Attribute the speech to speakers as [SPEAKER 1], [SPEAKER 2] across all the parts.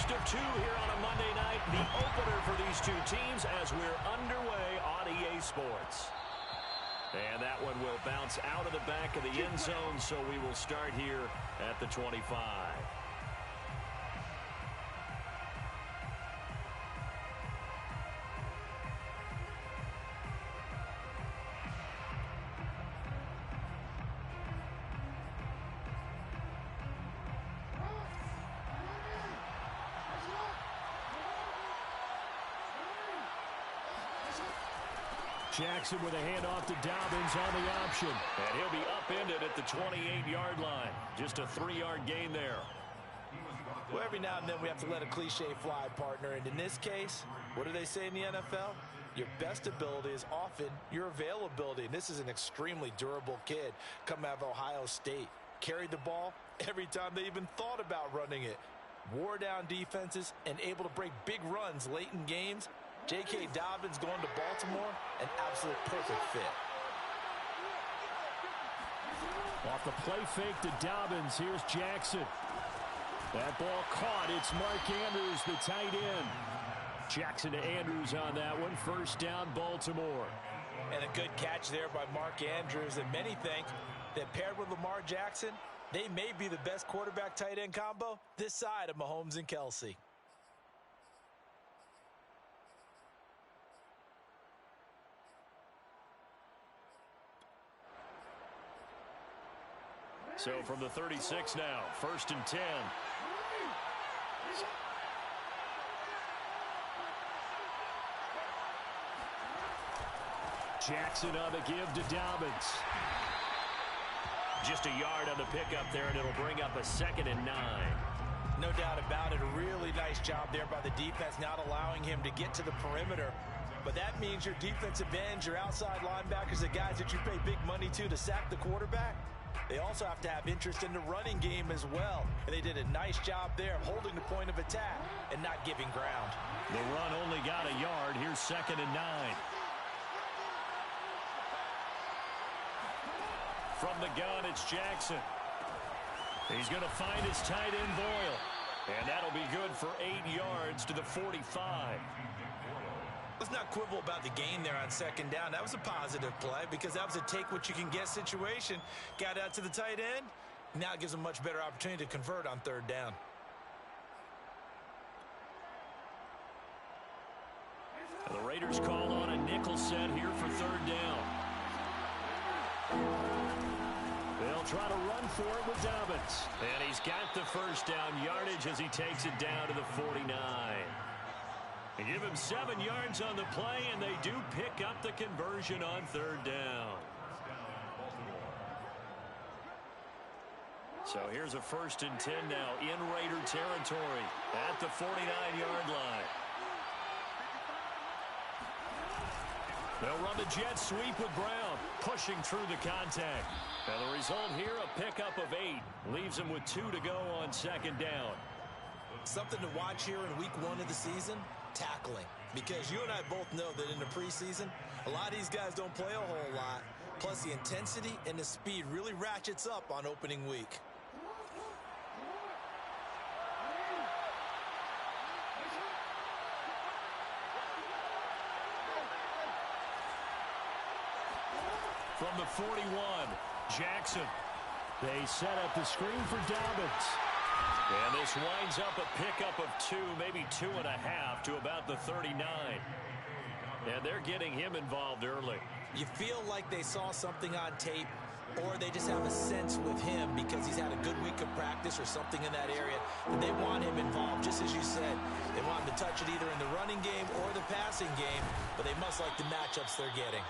[SPEAKER 1] First of two here on a Monday night, the opener for these two teams as we're underway on EA Sports. And that one will bounce out of the back of the end zone, so we will start here at the 25. Jackson with a handoff to Dobbins on the option. And he'll be upended at the 28-yard line. Just a 3-yard gain there.
[SPEAKER 2] Well, every now and then we have to let a cliche fly, partner. And in this case, what do they say in the NFL? Your best ability is often your availability. And this is an extremely durable kid coming out of Ohio State. Carried the ball every time they even thought about running it. Wore down defenses and able to break big runs late in games. J.K. Dobbins going to Baltimore, an absolute perfect fit.
[SPEAKER 1] Off the play fake to Dobbins, here's Jackson. That ball caught. It's Mark Andrews, the tight end. Jackson to Andrews on that one. First down, Baltimore.
[SPEAKER 2] And a good catch there by Mark Andrews. And many think that paired with Lamar Jackson, they may be the best quarterback-tight end combo this side of Mahomes and Kelsey.
[SPEAKER 1] So from the 36 now, 1st and 10. Jackson on the give to Dobbins. Just a yard on the pickup there, and it'll bring up a 2nd and 9.
[SPEAKER 2] No doubt about it. A really nice job there by the defense, not allowing him to get to the perimeter. But that means your defensive ends, your outside linebackers, the guys that you pay big money to sack the quarterback, they also have to have interest in the running game as well. And they did a nice job there holding the point of attack and not giving ground.
[SPEAKER 1] The run only got a yard. Here's 2nd and 9. From the gun, it's Jackson. He's going to find his tight end, Boyle. And that'll be good for 8 yards to the 45.
[SPEAKER 2] Let's not quibble about the gain there on 2nd down. That was a positive play because that was a take-what-you-can-get situation. Got out to the tight end. Now it gives them a much better opportunity to convert on 3rd down.
[SPEAKER 1] The Raiders call on a nickel set here for 3rd down. They'll try to run for it with Dobbins. And he's got the first down yardage as he takes it down to the 49. They give him 7 yards on the play, and they do pick up the conversion on 3rd down. So here's a 1st and 10 now in Raider territory at the 49-yard line. They'll run the jet sweep with Brown, pushing through the contact. And the result here, a pickup of 8. Leaves him with 2 to go on 2nd down.
[SPEAKER 2] Something to watch here in week 1 of the season, tackling. Because you and I both know that in the preseason, a lot of these guys don't play a whole lot. Plus the intensity and the speed really ratchets up on opening week.
[SPEAKER 1] From the 41, Jackson. They set up the screen for Dobbins. And this winds up a pickup of 2, maybe 2.5 to about the 39. And they're getting him involved early.
[SPEAKER 2] You feel like they saw something on tape, or they just have a sense with him because he's had a good week of practice or something in that area that they want him involved, just as you said. They want him to touch it either in the running game or the passing game, but they must like the matchups they're getting.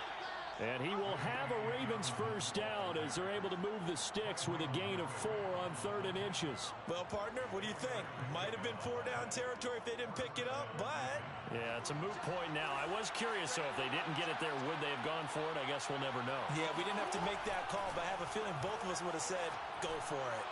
[SPEAKER 1] And he will have a Ravens first down as they're able to move the sticks with a gain of 4 on 3rd and inches.
[SPEAKER 2] Well, partner, what do you think? Might have been 4-down territory if they didn't pick it up, but...
[SPEAKER 1] Yeah, it's a moot point now. I was curious, though, if they didn't get it there, would they have gone for it? I guess we'll never know.
[SPEAKER 2] Yeah, we didn't have to make that call, but I have a feeling both of us would have said, go for it.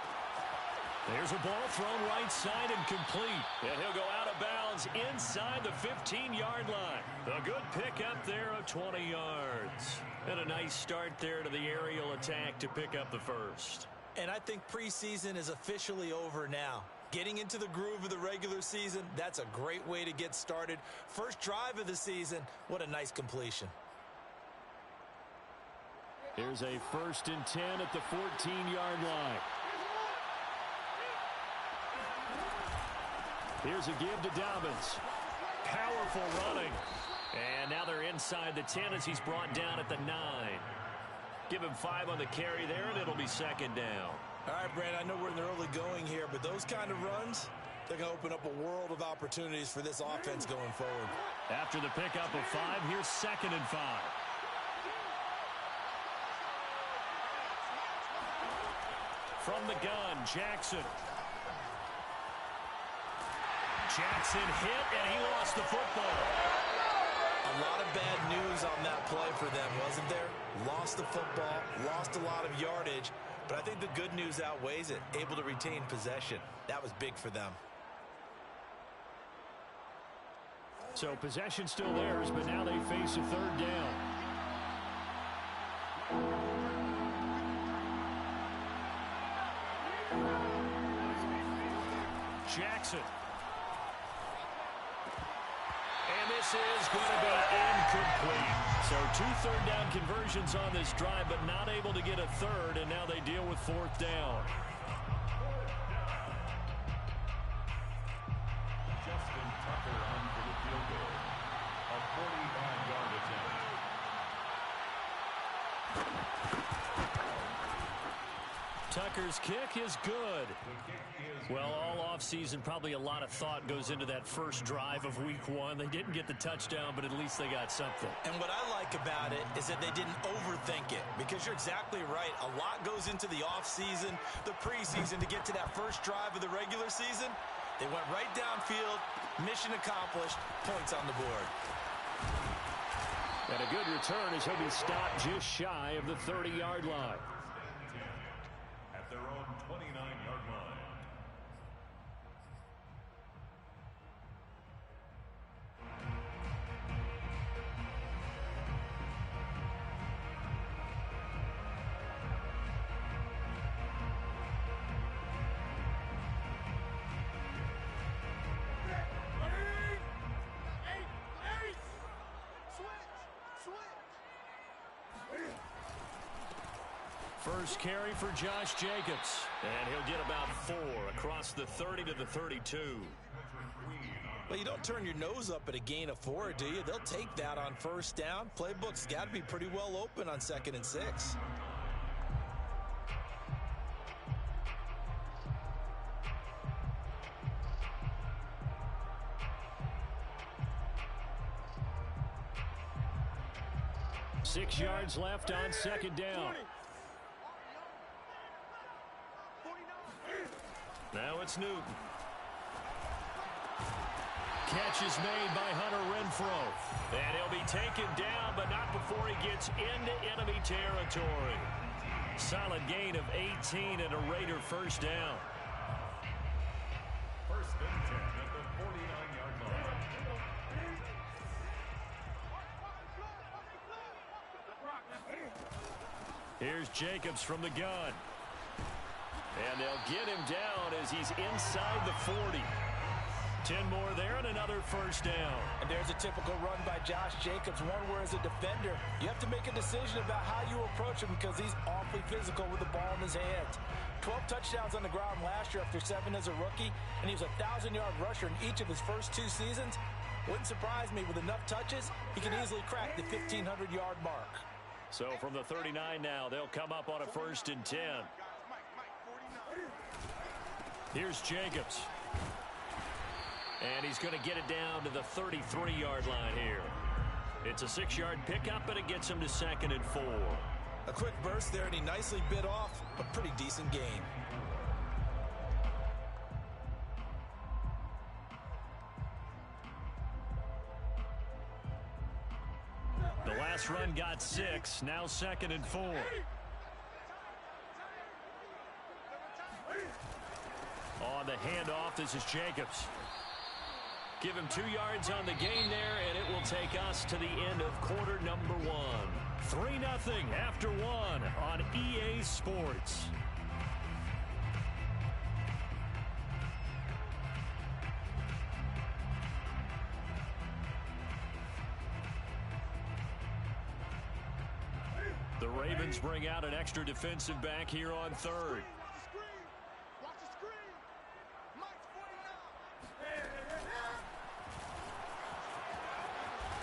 [SPEAKER 1] There's a ball thrown right side and complete. And he'll go out of bounds inside the 15-yard line. A good pick up there of 20 yards. And a nice start there to the aerial attack to pick up the first.
[SPEAKER 2] And I think preseason is officially over now. Getting into the groove of the regular season, that's a great way to get started. First drive of the season, what a nice completion.
[SPEAKER 1] Here's a 1st and 10 at the 14-yard line. Here's a give to Dobbins. Powerful running. And now they're inside the 10 as he's brought down at the 9. Give him 5 on the carry there, and it'll be 2nd down.
[SPEAKER 2] All right, Brand, I know we're in the early going here, but those kind of runs, they're going to open up a world of opportunities for this offense going forward.
[SPEAKER 1] After the pickup of 5, here's 2nd and 5. From the gun, Jackson. Jackson hit, and he lost the football.
[SPEAKER 2] A lot of bad news on that play for them, wasn't there? Lost the football, lost a lot of yardage, but I think the good news outweighs it. Able to retain possession. That was big for them.
[SPEAKER 1] So possession still theirs, but now they face a 3rd down. Jackson. And this is going to be incomplete. So 2 third-down conversions on this drive, but not able to get a 3rd, and now they deal with 4th down.
[SPEAKER 3] Justin Tucker on for the field goal. A 45-yard attempt.
[SPEAKER 1] Tucker's kick is good. Well, all offseason, probably a lot of thought goes into that first drive of week 1. They didn't get the touchdown, but at least they got something.
[SPEAKER 2] And what I like about it is that they didn't overthink it, because you're exactly right. A lot goes into the offseason, the preseason, to get to that first drive of the regular season. They went right downfield, mission accomplished, points on the board.
[SPEAKER 1] And a good return as he'll be stopped just shy of the 30-yard line.
[SPEAKER 3] At their own 29-yard line.
[SPEAKER 1] First carry for Josh Jacobs. And he'll get about 4 across the 30 to the 32.
[SPEAKER 2] Well, you don't turn your nose up at a gain of 4, do you? They'll take that on first down. Playbook's got to be pretty well open on 2nd and 6.
[SPEAKER 1] Six yards left on 2nd down. Now it's Newton. Catch is made by Hunter Renfrow. And he'll be taken down, but not before he gets into enemy territory. Solid gain of 18 and a Raider first down.
[SPEAKER 3] 1st and 10 at the 49-yard line.
[SPEAKER 1] Here's Jacobs from the gun. And they'll get him down as he's inside the 40. 10 more there and another first down.
[SPEAKER 2] And there's a typical run by Josh Jacobs, one where as a defender, you have to make a decision about how you approach him because he's awfully physical with the ball in his hands. 12 touchdowns on the ground last year after 7 as a rookie, and he was a 1,000-yard rusher in each of his first 2 seasons. Wouldn't surprise me, with enough touches, he can easily crack the 1,500-yard mark.
[SPEAKER 1] So from the 39 now, they'll come up on a 1st and 10. Here's Jacobs. And he's going to get it down to the 33-yard line here. It's a 6-yard pickup, and it gets him to 2nd and 4.
[SPEAKER 2] A quick burst there, and he nicely bit off a pretty decent gain.
[SPEAKER 1] The last run got 6, now 2nd and 4. On the handoff, this is Jacobs. Give him 2 yards on the gain there, and it will take us to the end of quarter number 1. 3-0 after 1 on EA Sports. The Ravens bring out an extra defensive back here on third.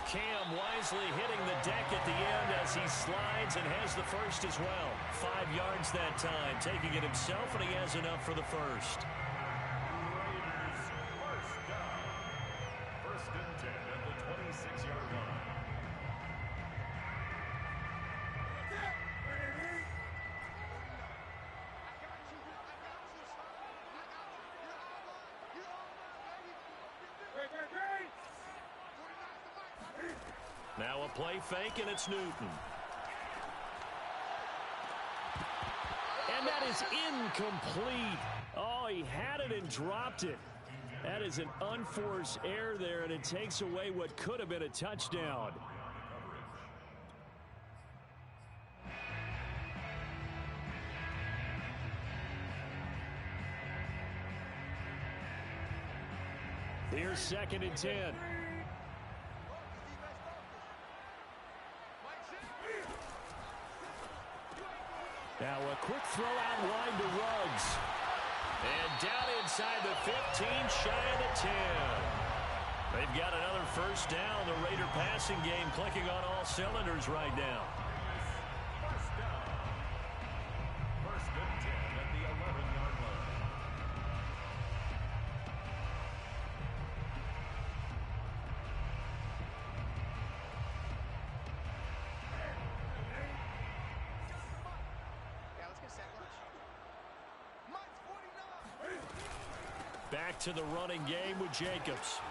[SPEAKER 1] Cam wisely hitting the deck at the end as he slides and has the first as well. 5 yards that time, taking it himself, and he has enough for the first.
[SPEAKER 3] Raiders first down. First and 10 at the 26-yard line.
[SPEAKER 1] Now a play fake, and it's Newton. And that is incomplete. Oh, he had it and dropped it. That is an unforced error there, and it takes away what could have been a touchdown. Here's 2nd and 10. Now a quick throw out line to Ruggs. And down inside the 15, shy of the 10. They've got another first down. The Raider passing game clicking on all cylinders right now.
[SPEAKER 3] First down. First and 10 at the 11-yard line.
[SPEAKER 1] Back to the running game with Jacobs.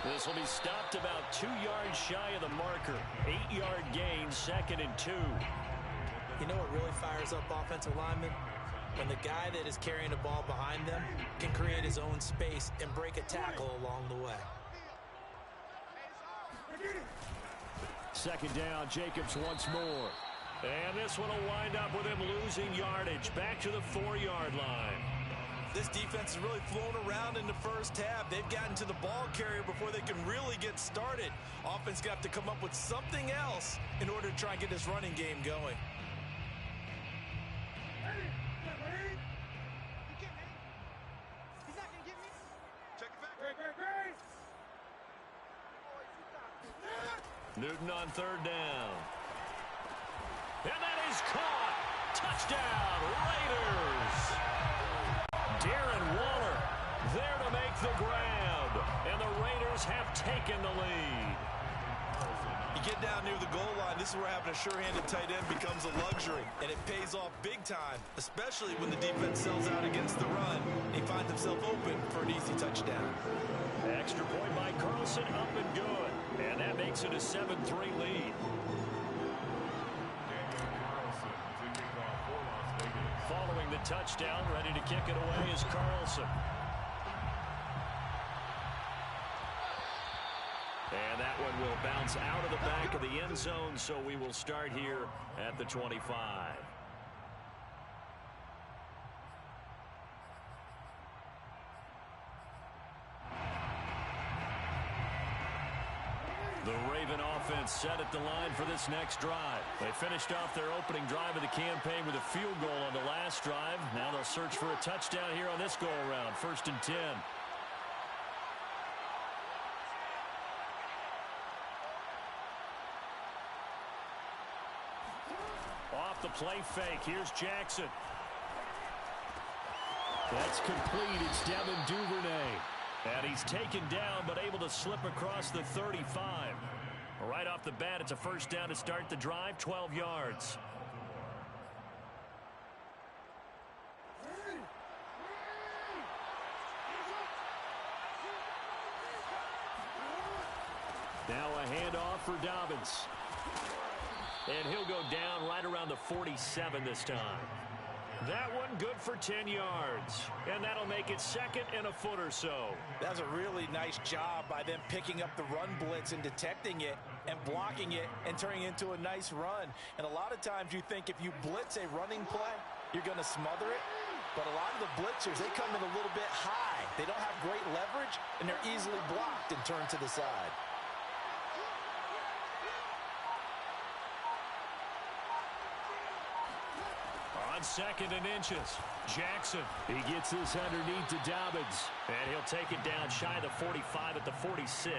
[SPEAKER 1] This will be stopped about 2 yards shy of the marker. 8-yard gain, 2nd and 2.
[SPEAKER 2] You know what really fires up offensive linemen? When the guy that is carrying the ball behind them can create his own space and break a tackle along the way.
[SPEAKER 1] 2nd down, Jacobs once more. And this one will wind up with him losing yardage. Back to the 4-yard line.
[SPEAKER 2] This defense has really flown around in the first half. They've gotten to the ball carrier before they can really get started. Offense got to come up with something else in order to try and get this running game going.
[SPEAKER 1] Newton on 3rd down. And that is caught. Touchdown, Raiders. Darren Waller there to make the grab. And the Raiders have taken the lead.
[SPEAKER 2] You get down near the goal line, this is where having a sure-handed tight end becomes a luxury. And it pays off big time, especially when the defense sells out against the run. He finds himself open for an easy touchdown.
[SPEAKER 1] Extra point by Carlson, up and good. And that makes it a 7-3 lead. Following the touchdown, ready to kick it away is Carlson. And that one will bounce out of the back of the end zone, so we will start here at the 25. The Raven offense set at the line for this next drive. They finished off their opening drive of the campaign with a field goal on the last drive. Now they'll search for a touchdown here on this go-around. 1st and 10. Off the play fake. Here's Jackson. That's complete. It's Devin Duvernay. And he's taken down, but able to slip across the 35. Right off the bat, it's a first down to start the drive, 12 yards. Now a handoff for Dobbins. And he'll go down right around the 47 this time. That one good for 10 yards. And that'll make it 2nd and a foot or so.
[SPEAKER 2] That's a really nice job by them picking up the run blitz and detecting it and blocking it and turning it into a nice run. And a lot of times you think if you blitz a running play, you're going to smother it. But a lot of the blitzers, they come in a little bit high. They don't have great leverage, and they're easily blocked and turned to the side.
[SPEAKER 1] 2nd and inches. Jackson, he gets this underneath to Dobbins. And he'll take it down shy of the 45 at the 46.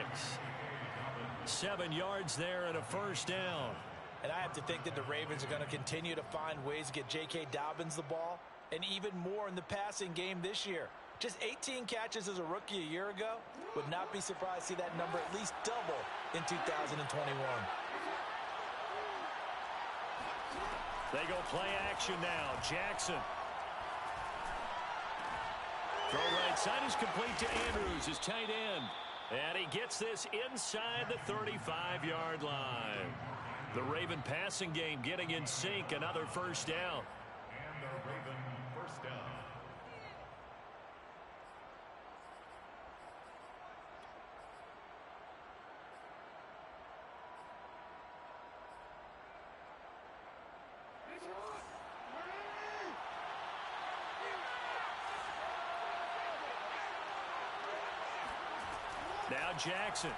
[SPEAKER 1] 7 yards there and a first down.
[SPEAKER 2] And I have to think that the Ravens are going to continue to find ways to get J.K. Dobbins the ball, and even more in the passing game this year. Just 18 catches as a rookie a year ago. Would not be surprised to see that number at least double in 2021.
[SPEAKER 1] They go play action now. Jackson. Throw right side is complete to Andrews, his tight end. And he gets this inside the 35-yard line. The Raven passing game getting in sync. Another first down.
[SPEAKER 3] And a Raven first down.
[SPEAKER 1] Now Jackson.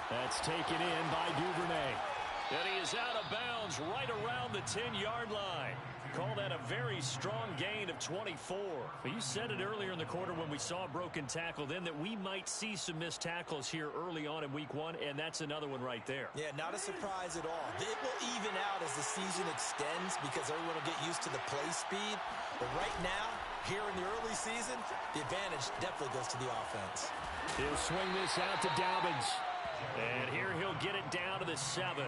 [SPEAKER 1] That's taken in by Duvernay. And he is out of bounds right around the 10-yard line. Call that a very strong gain of 24. You said it earlier in the quarter when we saw a broken tackle then that we might see some missed tackles here early on in week 1, and that's another one right there.
[SPEAKER 2] Yeah, not a surprise at all. It will even out as the season extends because everyone will get used to the play speed. But right now, here in the early season, the advantage definitely goes to the offense.
[SPEAKER 1] He'll swing this out to Dobbins. And here he'll get it down to the 7.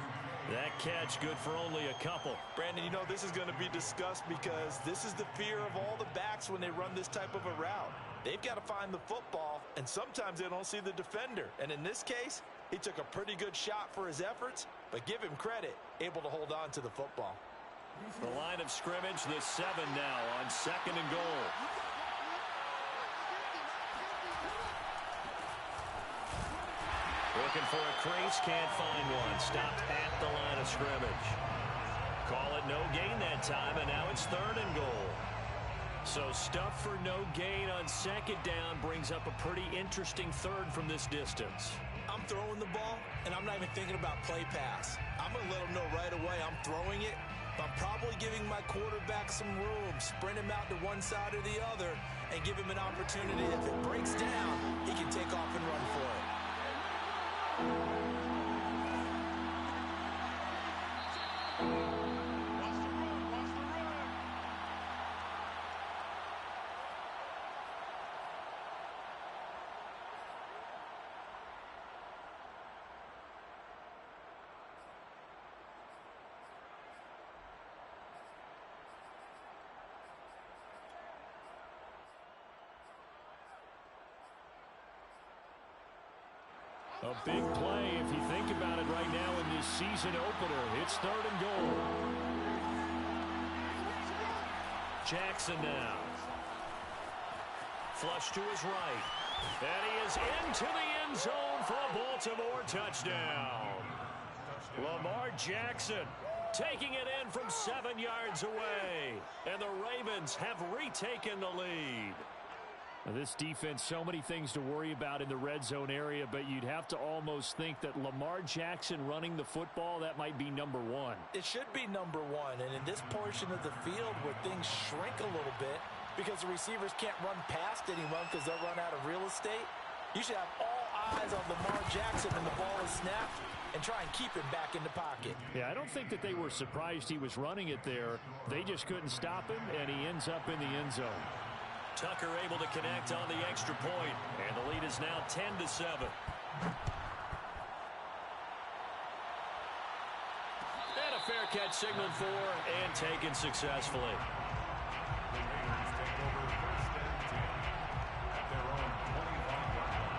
[SPEAKER 1] That catch good for only a couple.
[SPEAKER 2] Brandon, you know this is going to be discussed because this is the fear of all the backs when they run this type of a route. They've got to find the football, and sometimes they don't see the defender. And in this case, he took a pretty good shot for his efforts, but give him credit, able to hold on to the football.
[SPEAKER 1] The line of scrimmage, the 7 now on 2nd and goal. Looking for a crease, can't find one. Stopped at the line of scrimmage. Call it no gain that time, and now it's 3rd and goal. So stuff for no gain on 2nd down brings up a pretty interesting 3rd from this distance.
[SPEAKER 2] I'm throwing the ball, and I'm not even thinking about play pass. I'm going to let him know right away I'm throwing it, but I'm probably giving my quarterback some room, sprint him out to one side or the other, and give him an opportunity. If it breaks down, he can take off and run for it.
[SPEAKER 1] A big play if you think about it right now in this season opener. It's 3rd and goal. Jackson now. Flush to his right. And he is into the end zone for a Baltimore touchdown. Lamar Jackson taking it in from 7 yards away. And the Ravens have retaken the lead. This defense, so many things to worry about in the red zone area, but you'd have to almost think that Lamar Jackson running the football, that might be number 1.
[SPEAKER 2] It should be number 1, and in this portion of the field where things shrink a little bit because the receivers can't run past anyone because they'll run out of real estate, you should have all eyes on Lamar Jackson when the ball is snapped and try and keep him back in the pocket.
[SPEAKER 1] Yeah, I don't think that they were surprised he was running it there. They just couldn't stop him, and he ends up in the end zone. Tucker able to connect on the extra point, and the lead is now 10-7. And a fair catch signaled for and taken successfully.
[SPEAKER 3] The Raiders take over 1st and 10 at their own 25-yard line.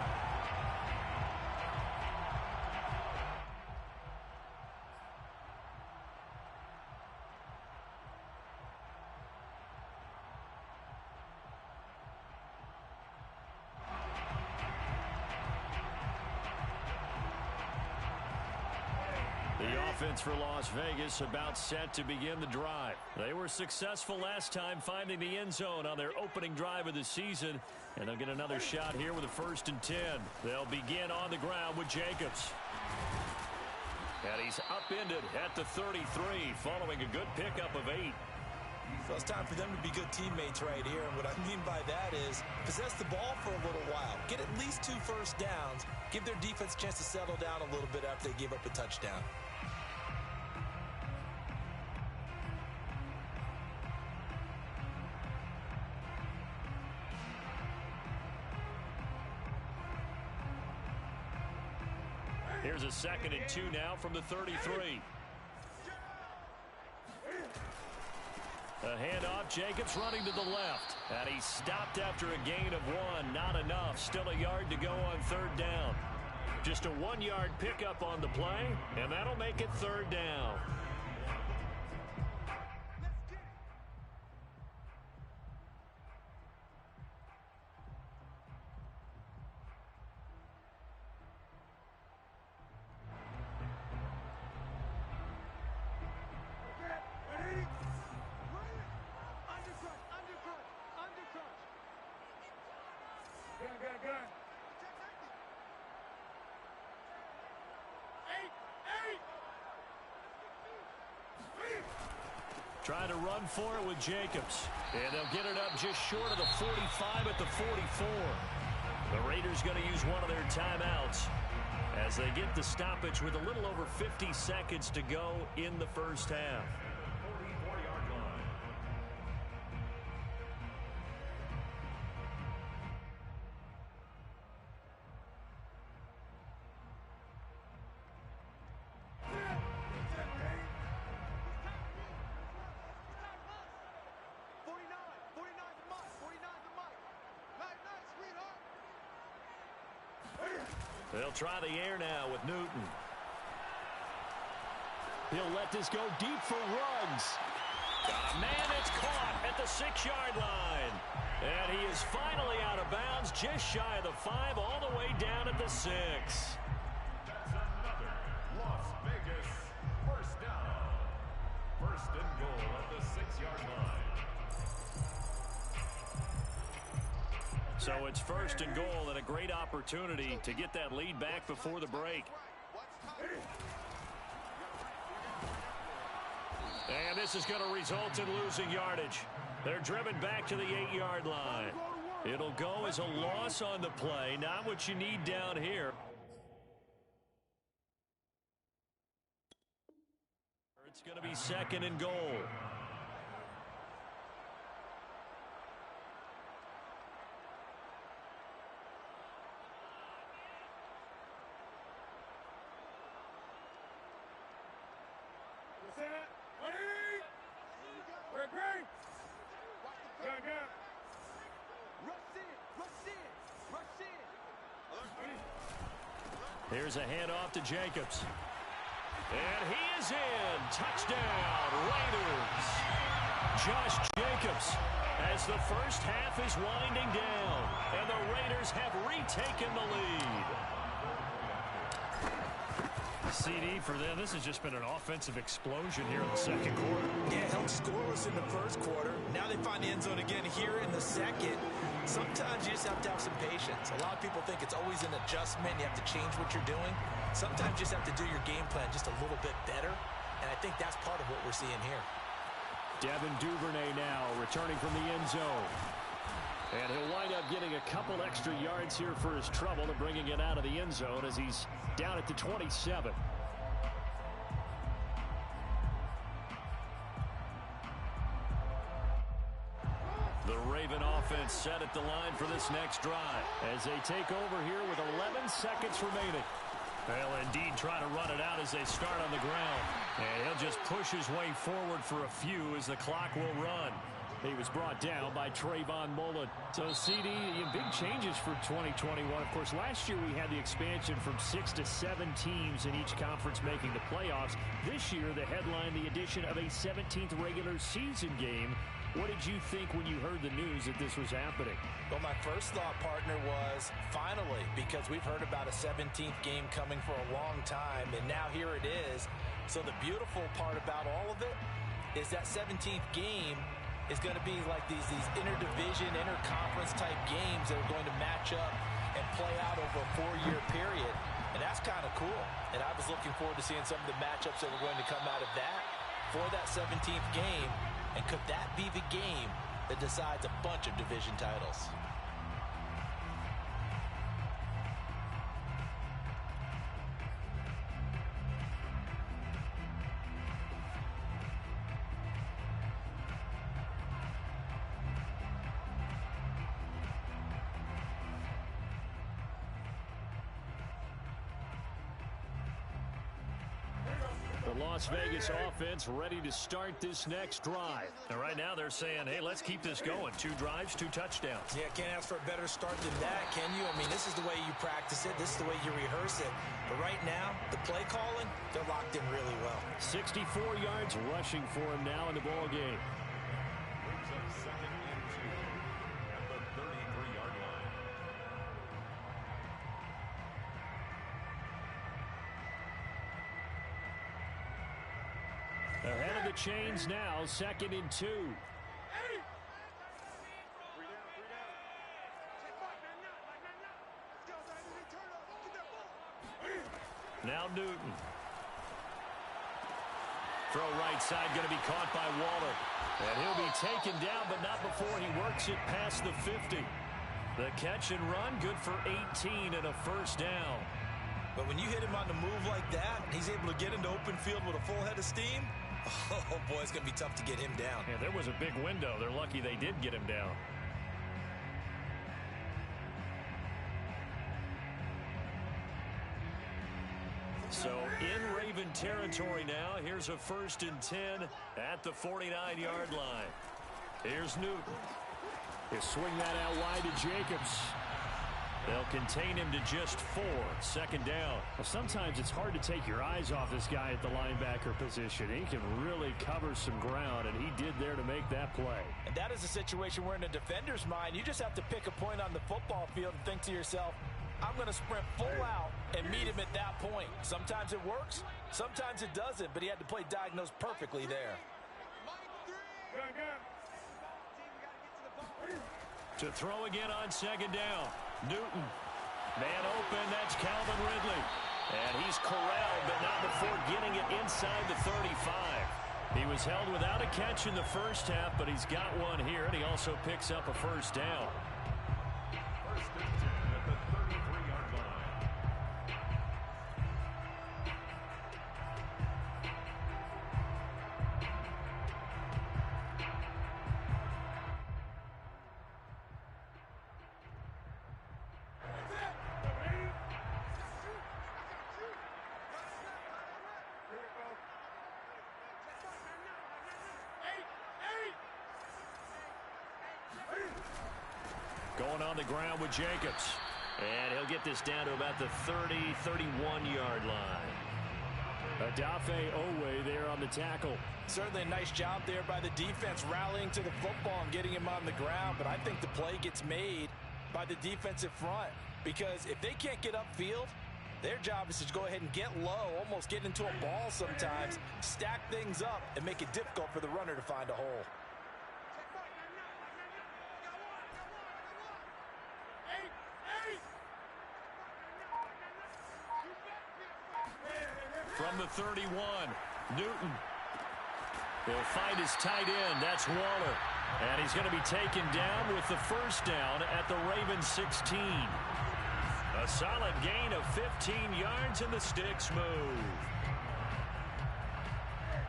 [SPEAKER 1] Offense for Las Vegas about set to begin the drive. They were successful last time finding the end zone on their opening drive of the season, and they'll get another shot here with a 1st and 10. They'll begin on the ground with Jacobs. And he's upended at the 33 following a good pickup of 8.
[SPEAKER 2] So it's time for them to be good teammates right here. And what I mean by that is possess the ball for a little while. Get at least 2 first downs. Give their defense a chance to settle down a little bit after they give up a touchdown.
[SPEAKER 1] Here's a 2nd and 2 now from the 33. A handoff, Jacobs running to the left. And he stopped after a gain of 1. Not enough. Still a yard to go on 3rd down. Just a 1-yard pickup on the play, and that'll make it 3rd down. Trying to run for it with Jacobs. And they'll get it up just short of the 45 at the 44. The Raiders going to use one of their timeouts as they get the stoppage with a little over 50 seconds to go in the first half.
[SPEAKER 3] 44-yard line.
[SPEAKER 1] They'll try the air now with Newton. He'll let this go deep for Ruggs. Man, it's caught at the 6-yard line. And he is finally out of bounds, just shy of the 5, all the way down at the 6.
[SPEAKER 3] That's another Las Vegas first down. 1st and goal at the 6-yard line.
[SPEAKER 1] So it's 1st and goal and a great opportunity to get that lead back before the break. And this is going to result in losing yardage. They're driven back to the 8-yard line. It'll go as a loss on the play. Not what you need down here. It's going to be 2nd and goal. Here's a handoff to Jacobs. And he is in. Touchdown, Raiders. Josh Jacobs as the first half is winding down. And the Raiders have retaken the lead. CD for them. This has just been an offensive explosion here in the 2nd quarter.
[SPEAKER 2] Yeah, held scoreless in the 1st quarter. Now they find the end zone again here in the 2nd. Sometimes you just have to have some patience. A lot of people think it's always an adjustment. You have to change what you're doing. Sometimes you just have to do your game plan just a little bit better. And I think that's part of what we're seeing here.
[SPEAKER 1] Devin Duvernay now returning from the end zone. And he'll wind up getting a couple extra yards here for his trouble and bringing it out of the end zone as he's down at the 27. The Raven offense set at the line for this next drive as they take over here with 11 seconds remaining. They'll indeed try to run it out as they start on the ground. And he'll just push his way forward for a few as the clock will run. He was brought down by Trayvon Mullen. So, CD, big changes for 2021. Of course, last year we had the expansion from 6 to 7 teams in each conference making the playoffs. This year, the headline, the addition of a 17th regular season game. What did you think when you heard the news that this was happening?
[SPEAKER 2] Well, my first thought, partner, was finally, because we've heard about a 17th game coming for a long time, and now here it is. So the beautiful part about all of it is that 17th game is going to be like these interdivision, interconference type games that are going to match up and play out over a 4-year period. And that's kind of cool. And I was looking forward to seeing some of the matchups that were going to come out of that for that 17th game. And could that be the game that decides a bunch of division titles?
[SPEAKER 1] The Las Vegas offense ready to start this next drive. And right now they're saying, hey, let's keep this going. 2 drives, 2 touchdowns.
[SPEAKER 2] Yeah, can't ask for a better start than that, can you? I mean, this is the way you practice it. This is the way you rehearse it. But right now, the play calling, they're locked in really well.
[SPEAKER 1] 64 yards rushing for him now in the ball game.
[SPEAKER 3] Brings up 2nd and 2 at the 33-yard line.
[SPEAKER 1] Ahead of the chains now, 2nd and 2. Now Newton. Throw right side, going to be caught by Waller. And he'll be taken down, but not before he works it past the 50. The catch and run, good for 18 and a first down.
[SPEAKER 2] But when you hit him on the move like that, he's able to get into open field with a full head of steam. Oh, boy, it's going to be tough to get him down.
[SPEAKER 1] Yeah, there was a big window. They're lucky they did get him down. So in Raven territory now. Here's a 1st and 10 at the 49-yard line. Here's Newton. He'll swing that out wide to Jacobs. They'll contain him to just 4. 2nd down. Well, sometimes it's hard to take your eyes off this guy at the linebacker position. He can really cover some ground, and he did there to make that play.
[SPEAKER 2] And that is a situation where in a defender's mind, you just have to pick a point on the football field and think to yourself, I'm going to sprint full out and meet him at that point. Sometimes it works, sometimes it doesn't, but he had to play diagnosed perfectly there.
[SPEAKER 1] To throw again on 2nd down. Newton. Man open, that's Calvin Ridley. And he's corralled, but not before getting it inside the 35. He was held without a catch in the first half, but he's got one here, and he also picks up a first down.
[SPEAKER 3] 1st and 10 at the 33-yard line.
[SPEAKER 1] Going on the ground with Jacobs. And he'll get this down to about the 30, 31-yard line. Ggfl Owe there on the tackle.
[SPEAKER 2] Certainly a nice job there by the defense rallying to the football and getting him on the ground. But I think the play gets made by the defensive front. Because if they can't get upfield, their job is to go ahead and get low, almost get into a ball sometimes, stack things up, and make it difficult for the runner to find a hole.
[SPEAKER 1] From the 31, Newton. He'll find his tight end. That's Waller. And he's going to be taken down with the first down at the Ravens 16. A solid gain of 15 yards, and the sticks move.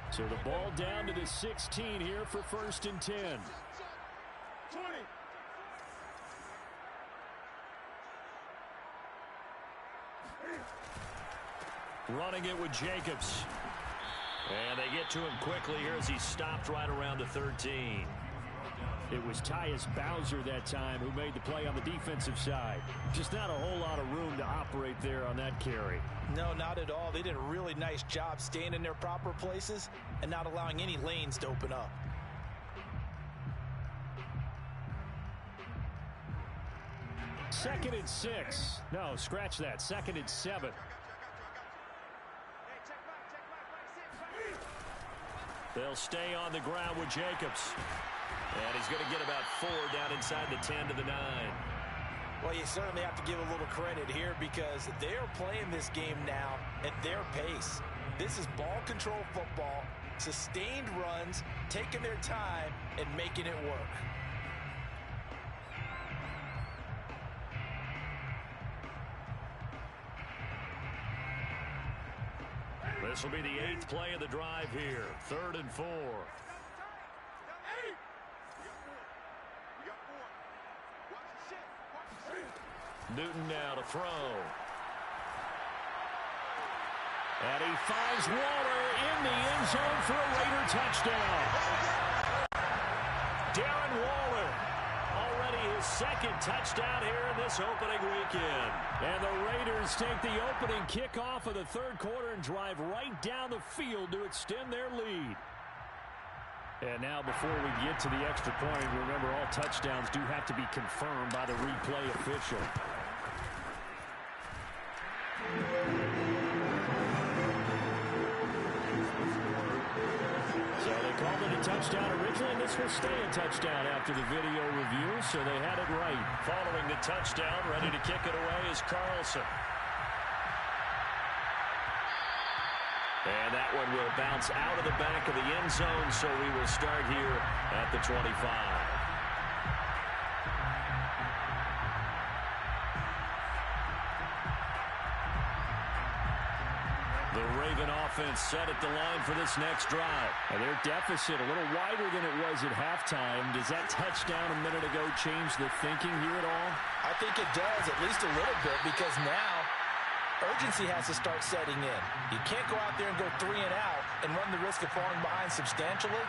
[SPEAKER 1] So the ball down to the 16 here for 1st and 10.
[SPEAKER 3] 20.
[SPEAKER 1] Running it with Jacobs. And they get to him quickly here as he stopped right around the 13. It was Tyus Bowser that time who made the play on the defensive side. Just not a whole lot of room to operate there on that carry.
[SPEAKER 2] No, not at all. They did a really nice job staying in their proper places and not allowing any lanes to open up.
[SPEAKER 1] Second and 6. No, scratch that. 2nd and 7. They'll stay on the ground with Jacobs. And he's going to get about 4 down inside the 10 to the 9.
[SPEAKER 2] Well, you certainly have to give a little credit here because they are playing this game now at their pace. This is ball control football, sustained runs, taking their time, and making it work.
[SPEAKER 1] This will be the 8th play of the drive here. 3rd and 4. Newton now to throw. And he finds Waller in the end zone for a Raider touchdown. Darren Waller, already his 2nd touchdown here in this opening weekend. And the Raiders take the opening kickoff of the 3rd quarter and drive right down the field to extend their lead. And now before we get to the extra point, remember all touchdowns do have to be confirmed by the replay official. So they called it a touchdown originally, and this will stay a touchdown after the video review, so they had it right. Following the touchdown, ready to kick it away is Carlson. And that one will bounce out of the back of the end zone, so we will start here at the 25. The Raven offense set at the line for this next drive. And their deficit a little wider than it was at halftime. Does that touchdown a minute ago change the thinking here at all?
[SPEAKER 2] I think it does, at least a little bit, because now urgency has to start setting in. You can't go out there and go 3 and out and run the risk of falling behind substantially,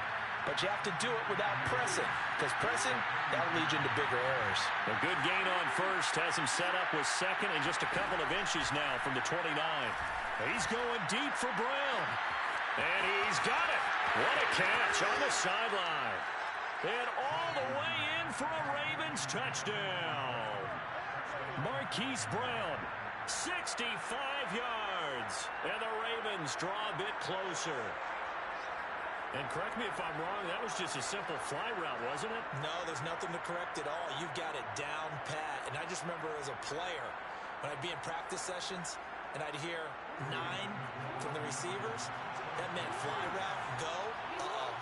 [SPEAKER 2] but you have to do it without pressing, because pressing, that'll lead you into bigger errors.
[SPEAKER 1] A good gain on first has him set up with 2nd and just a couple of inches now from the 29. He's going deep for Brown, and he's got it. What a catch on the sideline. And all the way in for a Ravens touchdown. Marquise Brown, 65 yards, and the Ravens draw a bit closer. And correct me if I'm wrong, that was just a simple fly route, wasn't it?
[SPEAKER 2] No, there's nothing to correct at all. You've got it down pat. And I just remember as a player, when I'd be in practice sessions, and I'd hear 9 from the receivers, that meant fly route, go,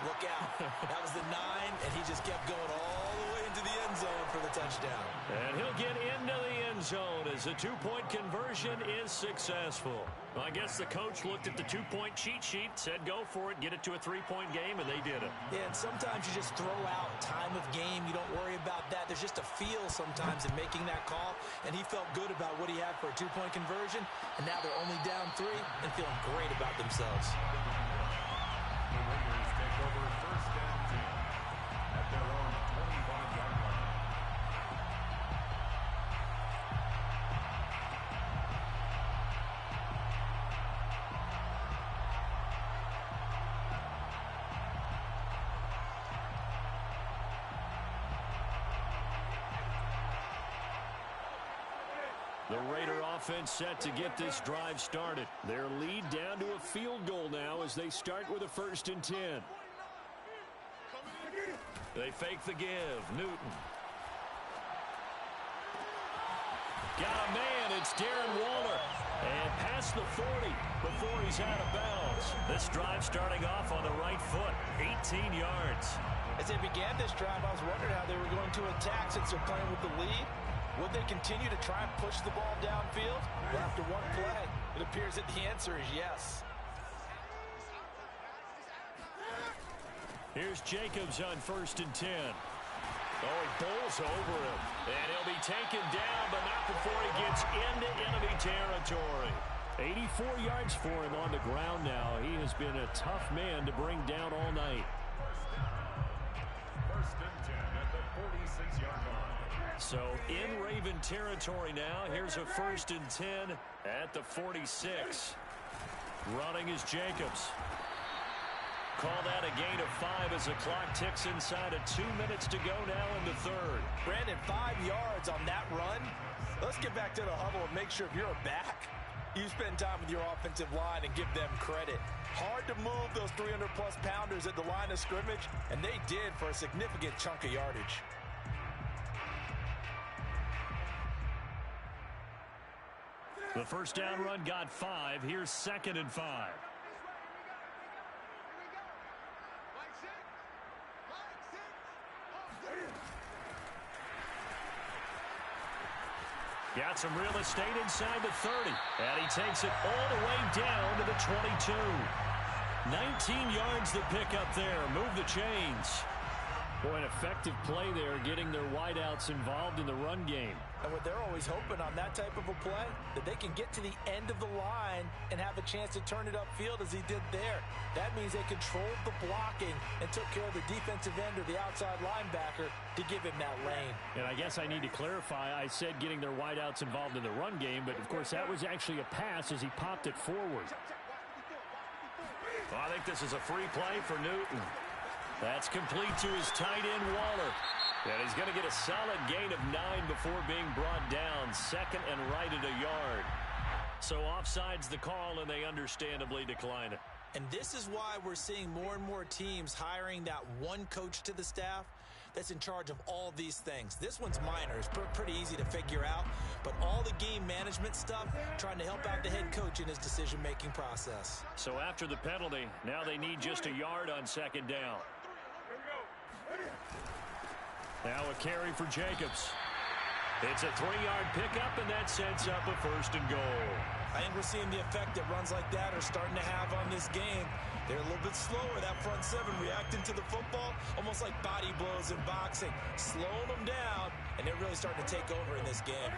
[SPEAKER 2] look out. That was the 9, and he just kept going all the way into the end zone for the touchdown.
[SPEAKER 1] And he'll get into the end zone as the 2-point conversion is successful. Well, I guess the coach looked at the 2-point cheat sheet, said go for it, get it to a 3-point game, and they did it.
[SPEAKER 2] Yeah, and sometimes you just throw out time of game. You don't worry about that. There's just a feel sometimes in making that call, and he felt good about what he had for a 2-point conversion, and now they're only down 3 and feeling great about themselves.
[SPEAKER 3] The Raiders take over 1st and 10 at their own 25-yard line.
[SPEAKER 1] The Raider offense set to get this drive started. Their lead down to a field goal now as they start with a 1st and 10. They fake the give. Newton. Got a man. It's Darren Waller. And past the 40 before he's out of bounds. This drive starting off on the right foot. 18 yards.
[SPEAKER 2] As they began this drive, I was wondering how they were going to attack since they're playing with the lead. Would they continue to try and push the ball downfield? Well, after one play, it appears that the answer is yes.
[SPEAKER 1] Here's Jacobs on 1st and 10. Oh, he bowls over him. And he'll be taken down, but not before he gets into enemy territory. 84 yards for him on the ground now. He has been a tough man to bring down all night.
[SPEAKER 3] First and 10 at the 46-yard line.
[SPEAKER 1] So in Raven territory now. Here's a 1st and 10 at the 46. Running is Jacobs. Call that a gain of 5 as the clock ticks inside of 2 minutes to go now in the 3rd.
[SPEAKER 2] Brandon, 5 yards on that run. Let's get back to the huddle and make sure if you're a back, you spend time with your offensive line and give them credit. Hard to move those 300-plus pounders at the line of scrimmage, and they did for a significant chunk of yardage.
[SPEAKER 1] The first down run got 5. Here's 2nd and 5. Got some real estate inside the 30. And he takes it all the way down to the 22. 19 yards the pick up there. Move the chains. Boy, an effective play there, getting their wideouts involved in the run game.
[SPEAKER 2] And what they're always hoping on that type of a play, that they can get to the end of the line and have a chance to turn it upfield as he did there. That means they controlled the blocking and took care of the defensive end or the outside linebacker to give him that lane.
[SPEAKER 1] And I guess I need to clarify, I said getting their wideouts involved in the run game, but of course that was actually a pass as he popped it forward. Well, I think this is a free play for Newton. That's complete to his tight end, Waller. And he's going to get a solid gain of 9 before being brought down. 2nd and right at a yard. So offside's the call, and they understandably decline it.
[SPEAKER 2] And this is why we're seeing more and more teams hiring that one coach to the staff that's in charge of all these things. This one's minor. It's pretty easy to figure out. But all the game management stuff, trying to help out the head coach in his decision-making process.
[SPEAKER 1] So after the penalty, now they need just a yard on 2nd down. Now a carry for Jacobs. It's a 3-yard pickup, and that sets up a 1st and goal.
[SPEAKER 2] I think we're seeing the effect that runs like that are starting to have on this game. They're a little bit slower, that front 7, reacting to the football, almost like body blows in boxing, slowing them down, and they're really starting to take over in this game.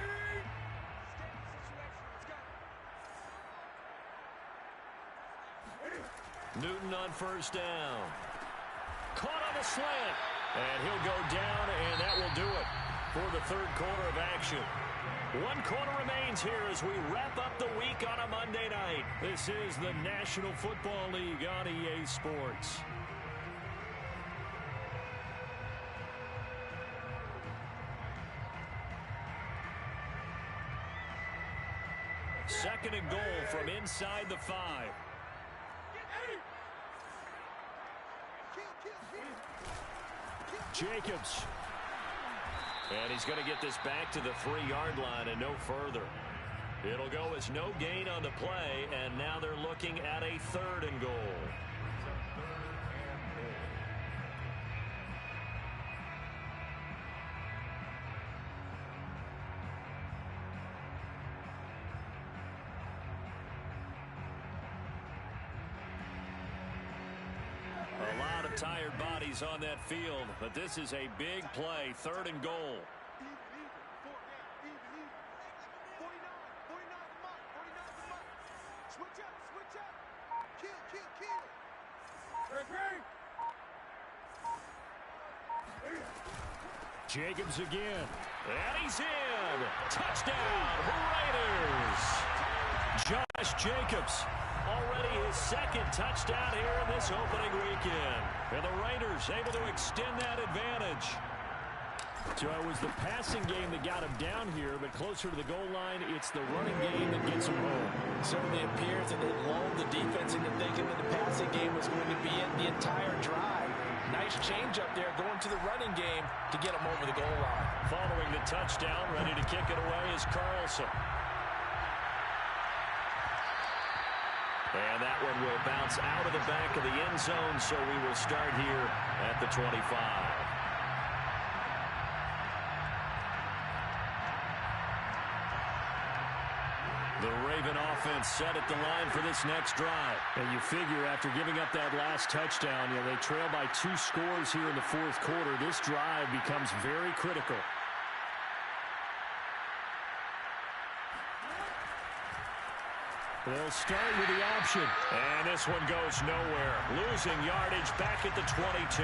[SPEAKER 1] Newton on 1st down. Caught on a slant. And he'll go down, and that will do it for the 3rd quarter of action. 1 quarter remains here as we wrap up the week on a Monday night. This is the National Football League on EA Sports. Second and goal from inside the 5. Jacobs. And he's going to get this back to the 3-yard line and no further. It'll go as no gain on the play, and now they're looking at a 3rd and goal. A lot of tired bodies on that field, but this is a big play. 3rd and goal. Jacobs again. And he's in. Touchdown, Raiders. Josh Jacobs. Already his 2nd touchdown here in this opening weekend. And the Raiders able to extend that advantage. So it was the passing game that got him down here, but closer to the goal line, it's the running game that gets him home.
[SPEAKER 2] Certainly appears that they lulled the defense into thinking that the passing game was going to be in the entire drive. Nice change up there going to the running game to get him over the goal line.
[SPEAKER 1] Following the touchdown, ready to kick it away is Carlson. And that one will bounce out of the back of the end zone, so we will start here at the 25. The Raven offense set at the line for this next drive. And you figure after giving up that last touchdown, they trail by 2 scores here in the 4th quarter. This drive becomes very critical. They'll start with the option. And this one goes nowhere. Losing yardage back at the 22.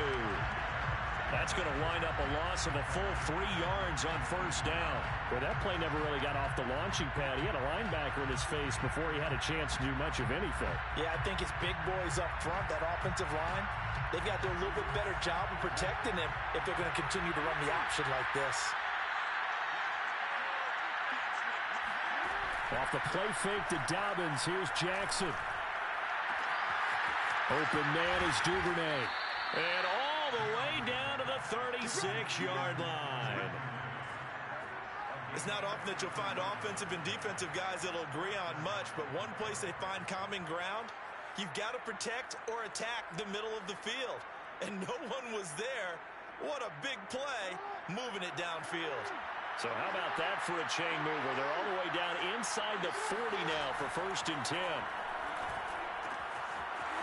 [SPEAKER 1] That's going to wind up a loss of a full 3 yards on 1st down. Well, that play never really got off the launching pad. He had a linebacker in his face before he had a chance to do much of anything.
[SPEAKER 2] Yeah, I think it's big boys up front, that offensive line. They've got to do a little bit better job of protecting him if they're going to continue to run the option like this.
[SPEAKER 1] Off the play fake to Dobbins, here's Jackson. Open man is Duvernay. And all the way down to the 36-yard line.
[SPEAKER 2] It's not often that you'll find offensive and defensive guys that'll agree on much, but one place they find common ground, you've got to protect or attack the middle of the field. And no one was there. What a big play, moving it downfield.
[SPEAKER 1] So how about that for a chain mover? They're all the way down inside the 40 now for 1st and 10.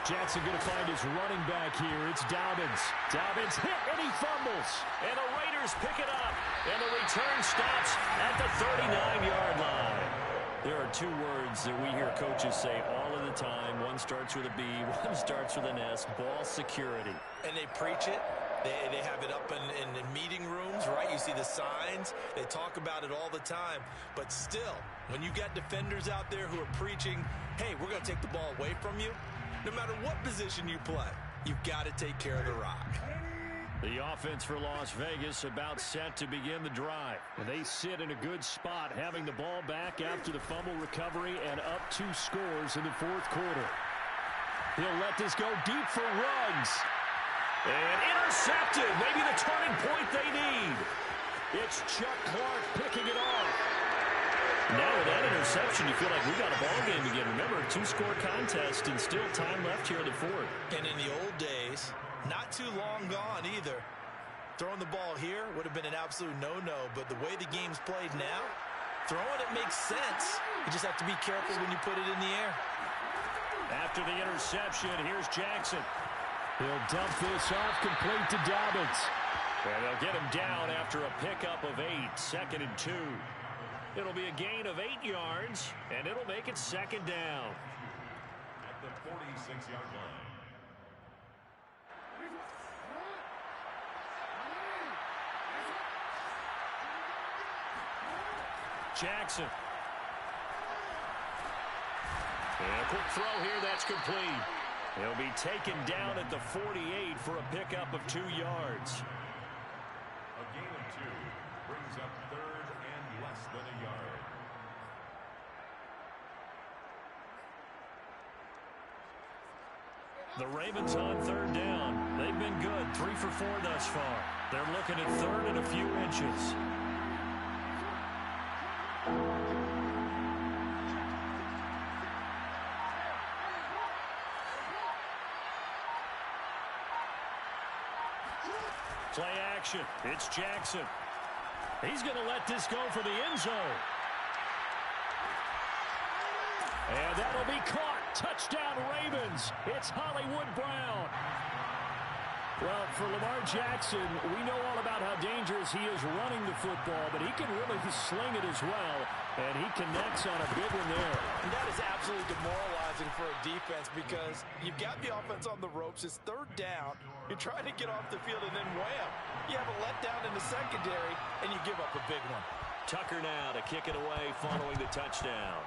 [SPEAKER 1] Jackson going to find his running back here. It's Dobbins. Dobbins hit, and he fumbles. And the Raiders pick it up. And the return stops at the 39-yard line. There are two words that we hear coaches say all of the time. One starts with a B, one starts with an S, ball security.
[SPEAKER 2] And they preach it. They have it up in meeting rooms, right? You see the signs. They talk about it all the time. But still, when you got defenders out there who are preaching, hey, we're going to take the ball away from you, no matter what position you play, you've got to take care of the rock.
[SPEAKER 1] The offense for Las Vegas about set to begin the drive. And they sit in a good spot, having the ball back after the fumble recovery and up 2 scores in the 4th quarter. He'll let this go deep for Ruggs. And intercepted. Maybe the turning point they need. It's Chuck Clark picking it off. Now with that interception, you feel like we got a ball game again. Remember, a 2-score contest and still time left here in the 4th.
[SPEAKER 2] And in the old days, not too long gone either, throwing the ball here would have been an absolute no-no. But the way the game's played now, throwing it makes sense. You just have to be careful when you put it in the air.
[SPEAKER 1] After the interception, here's Jackson. He'll dump this off complete to Dobbins. And they'll get him down after a pickup of 8, 2nd and 2. It'll be a gain of 8 yards, and it'll make it 2nd down.
[SPEAKER 3] At the 46-yard line.
[SPEAKER 1] Jackson. And a quick throw here, that's complete. He'll be taken down at the 48 for a pickup of 2 yards.
[SPEAKER 3] A gain of 2 brings up 3rd and less than a yard.
[SPEAKER 1] The Ravens on 3rd down. They've been good, 3 for 4 thus far. They're looking at 3rd and a few inches. Play action. It's Jackson. He's going to let this go for the end zone. And that'll be caught. Touchdown, Ravens. It's Hollywood Brown. Well, for Lamar Jackson, we know all about how dangerous he is running the football, but he can really sling it as well, and he connects on a big one there.
[SPEAKER 2] And that is absolutely demoralizing for a defense because you've got the offense on the ropes. It's 3rd down. You're trying to get off the field, and then wham, you have a letdown in the secondary, and you give up a big one.
[SPEAKER 1] Tucker now to kick it away following the touchdown.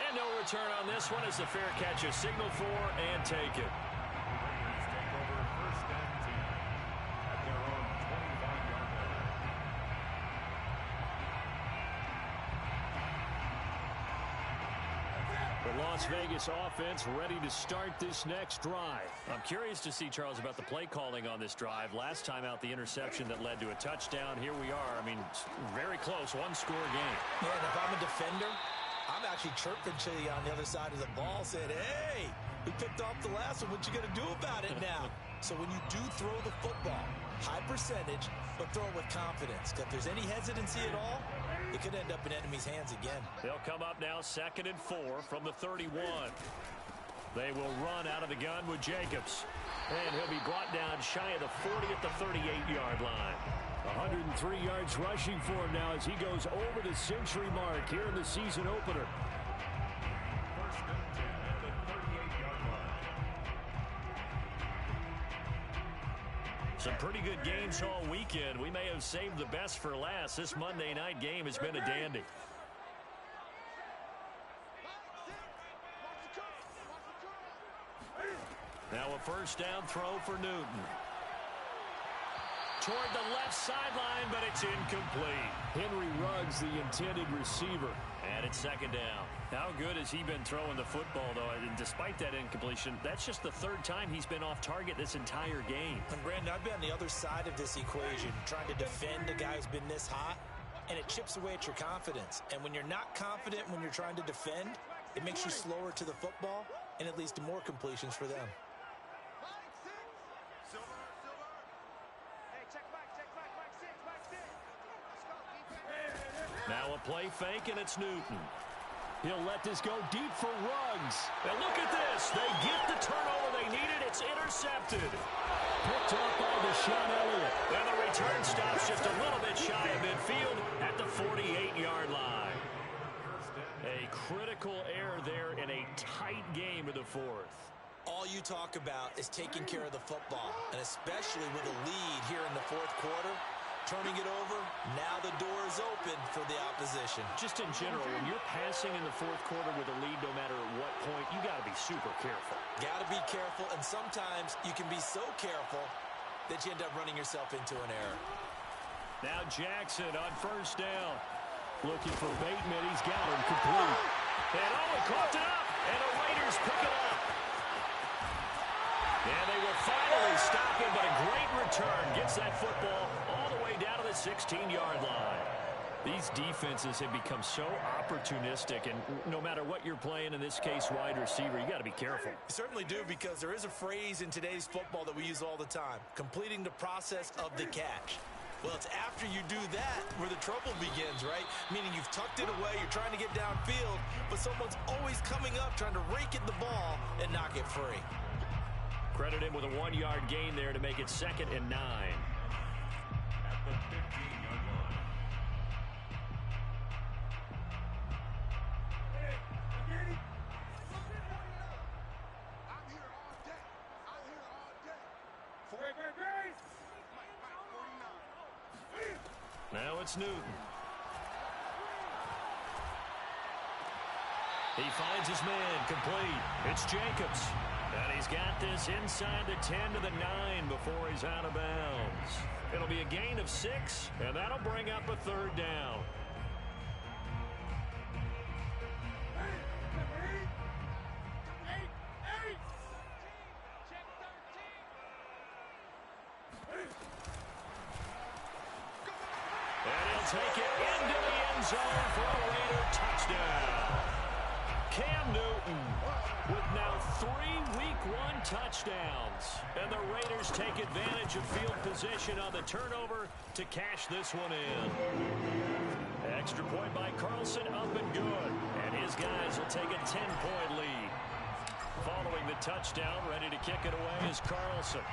[SPEAKER 1] And no return on this one as the fair catch is signaled for and taken.
[SPEAKER 3] Raiders take over 1st and 10 at their own 25-yard line.
[SPEAKER 1] The Las Vegas offense ready to start this next drive. I'm curious to see, Charles, about the play calling on this drive. Last time out, the interception that led to a touchdown. Here we are. I mean, very close, 1-score game.
[SPEAKER 2] Yeah, and if I'm a defender, I'm actually chirping to you on the other side of the ball, saying, hey, we picked off the last one. What you going to do about it now? So when you do throw the football, high percentage, but throw it with confidence. If there's any hesitancy at all, it could end up in enemy's hands again.
[SPEAKER 1] They'll come up now 2nd and 4 from the 31. They will run out of the gun with Jacobs. And he'll be brought down shy of the 40 at the 38-yard line. 103 yards rushing for him now as he goes over the century mark here in the season opener.
[SPEAKER 3] 1st and 10 at the 38-yard line.
[SPEAKER 1] Some pretty good games all weekend. We may have saved the best for last. This Monday night game has been a dandy. Now a 1st down throw for Newton. toward the left sideline, but it's incomplete.
[SPEAKER 4] Henry Ruggs, the intended receiver.
[SPEAKER 1] And it's second down. How good has he been throwing the football, though? And despite that incompletion, that's just the third time he's been off target this entire game.
[SPEAKER 2] And Brandon, I've been on the other side of this equation, trying to defend a guy who's been this hot, and it chips away at your confidence. And when you're not confident when you're trying to defend, it makes you slower to the football, and it leads to more completions for them.
[SPEAKER 1] Now a play fake, and it's Newton. He'll let this go deep for Ruggs. And look at this. They get the turnover they needed. It's intercepted.
[SPEAKER 4] Picked off by Deshaun Elliott.
[SPEAKER 1] And the return stops just a little bit shy of midfield at the 48-yard line. A critical error there in a tight game of the fourth.
[SPEAKER 2] All you talk about is taking care of the football, and especially with a lead here in the fourth quarter. Turning it over, now the door is open for the opposition.
[SPEAKER 1] Just in general, when you're passing in the fourth quarter with a lead, no matter at what point, you got to be super careful.
[SPEAKER 2] Got to be careful, and sometimes you can be so careful that you end up running yourself into an error.
[SPEAKER 1] Now Jackson on first down.
[SPEAKER 4] Looking for Bateman. He's got him complete.
[SPEAKER 1] And he caught it up, and the Raiders pick it up. And they will finally stop him, but a great return gets that football all the way down to the 16-yard line. These defenses have become so opportunistic, and no matter what you're playing, in this case, wide receiver, you got to be careful.
[SPEAKER 2] You certainly do, because there is a phrase in today's football that we use all the time, completing the process of the catch. Well, it's after you do that where the trouble begins, right? Meaning you've tucked it away, you're trying to get downfield, but someone's always coming up trying to rake at the ball and knock it free.
[SPEAKER 1] Credit him with a 1-yard gain there to make it 2nd and 9.
[SPEAKER 3] At the 15-yard line.
[SPEAKER 5] I'm here all day. I'm here all day.
[SPEAKER 1] Now it's Newton. He finds his man, complete. It's Jacobs. And he's got this inside the 10 to the 9 before he's out of bounds. It'll be a gain of 6, and that'll bring up a third down. And he'll take it into the end zone for a Raider touchdown. Cam Newton with now 3 Week 1 touchdowns. And the Raiders take advantage of field position on the turnover to cash this one in. Extra point by Carlson, up and good. And his guys will take a 10-point lead. Following the touchdown, ready to kick it away is Carlson.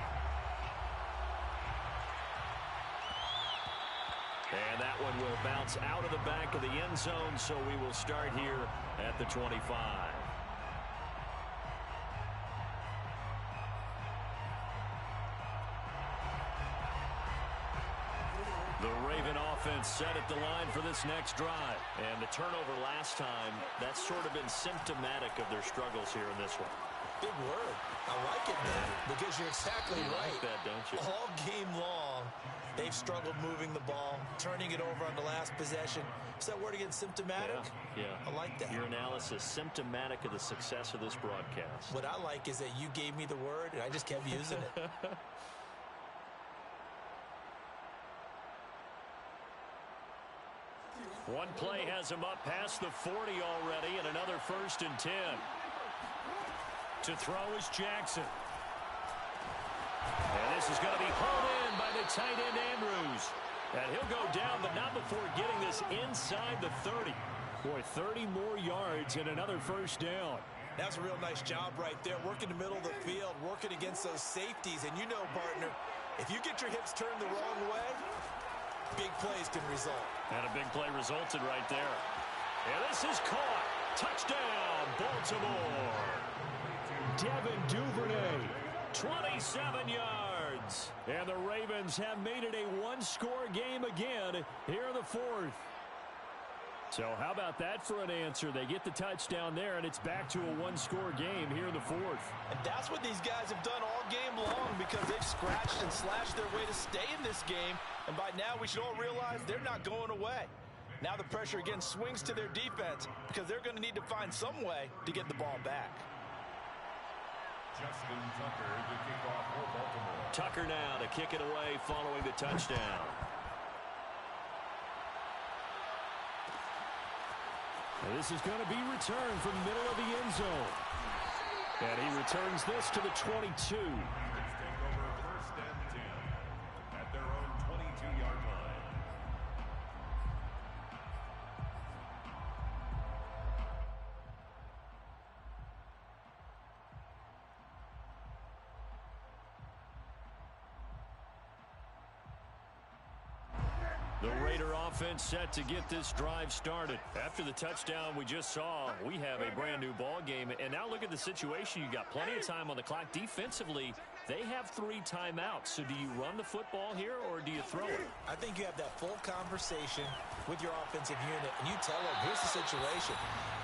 [SPEAKER 1] And that one will bounce out of the back of the end zone, so we will start here at the 25. The Raven offense set at the line for this next drive. And the turnover last time, that's sort of been symptomatic of their struggles here in this one.
[SPEAKER 2] Big word. I like it, man, because you're exactly right.
[SPEAKER 1] You like that, don't you?
[SPEAKER 2] All game long, they've struggled moving the ball, turning it over on the last possession. Is that word again, symptomatic?
[SPEAKER 1] Yeah.
[SPEAKER 2] I like that.
[SPEAKER 1] Your analysis, symptomatic of the success of this broadcast.
[SPEAKER 2] What I like is that you gave me the word, and I just kept using it.
[SPEAKER 1] One play has him up past the 40 already, and another 1st and 10. To throw is Jackson. And this is going to be hauled in by the tight end Andrews. And he'll go down, but not before getting this inside the 30. Boy, 30 more yards and another 1st down.
[SPEAKER 2] That's a real nice job right there. Working the middle of the field, working against those safeties. And you know, partner, if you get your hips turned the wrong way, big plays can result.
[SPEAKER 1] And a big play resulted right there. And this is caught. Touchdown, Baltimore. Devin Duvernay, 27 yards. And the Ravens have made it a one-score game again here in the fourth.
[SPEAKER 4] So how about that for an answer? They get the touchdown there, and it's back to a one-score game here in the fourth.
[SPEAKER 2] And that's what these guys have done all game long because they've scratched and slashed their way to stay in this game. And by now, we should all realize they're not going away. Now the pressure again swings to their defense because they're going to need to find some way to get the ball back.
[SPEAKER 3] Justin Tucker to kick off for Baltimore.
[SPEAKER 1] Tucker now to kick it away following the touchdown.
[SPEAKER 4] And this is going to be returned from the middle of the end zone. And he returns this to the 22.
[SPEAKER 3] Let's take over first and 10 at their own 22-yard line.
[SPEAKER 1] The Raider offense set to get this drive started. After the touchdown we just saw, we have a brand new ball game. And now look at the situation. You got plenty of time on the clock. Defensively, they have 3 timeouts. So do you run the football here or do you throw it?
[SPEAKER 2] I think you have that full conversation with your offensive unit, and you tell them, here's the situation.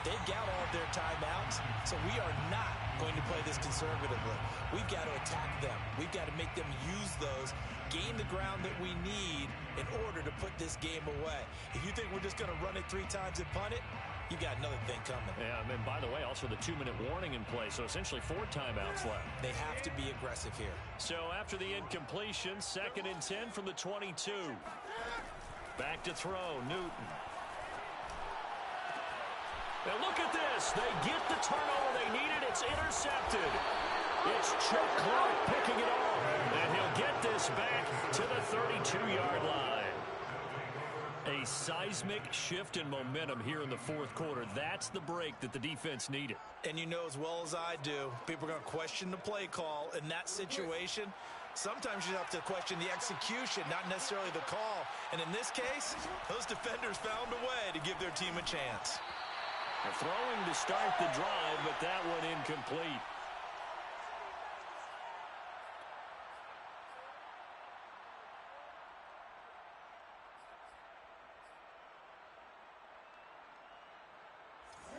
[SPEAKER 2] They've got all of their timeouts, so we are not going to play this conservatively. We've got to attack them. We've got to make them use those, gain the ground that we need in order to put this game away. If you think we're just going to run it 3 times and punt it, you got another thing coming.
[SPEAKER 1] Yeah, and by the way, also the 2-minute warning in play, so essentially 4 timeouts left.
[SPEAKER 2] They have to be aggressive here.
[SPEAKER 1] So after the incompletion, 2nd and 10 from the 22. Back to throw, Newton. Now look at this. They get the turnover they needed. It's intercepted. It's Chuck Clark picking it off. And he'll get this back to the 32-yard line. A seismic shift in momentum here in the fourth quarter. That's the break that the defense needed.
[SPEAKER 2] And you know as well as I do, people are going to question the play call in that situation. Sometimes you have to question the execution, not necessarily the call. And in this case, those defenders found a way to give their team a chance.
[SPEAKER 1] They're throwing to start the drive, but that one incomplete.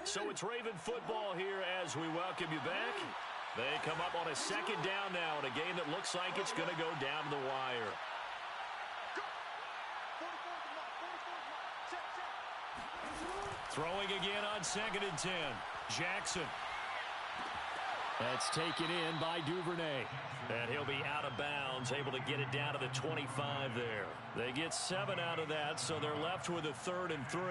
[SPEAKER 1] So it's Raven football here as we welcome you back. They come up on a 2nd down now in a game that looks like it's going to go down to the wire. Throwing again on 2nd and 10. Jackson.
[SPEAKER 4] That's taken in by Duvernay.
[SPEAKER 1] And he'll be out of bounds, able to get it down to the 25 there. They get 7 out of that, so they're left with a 3rd and 3.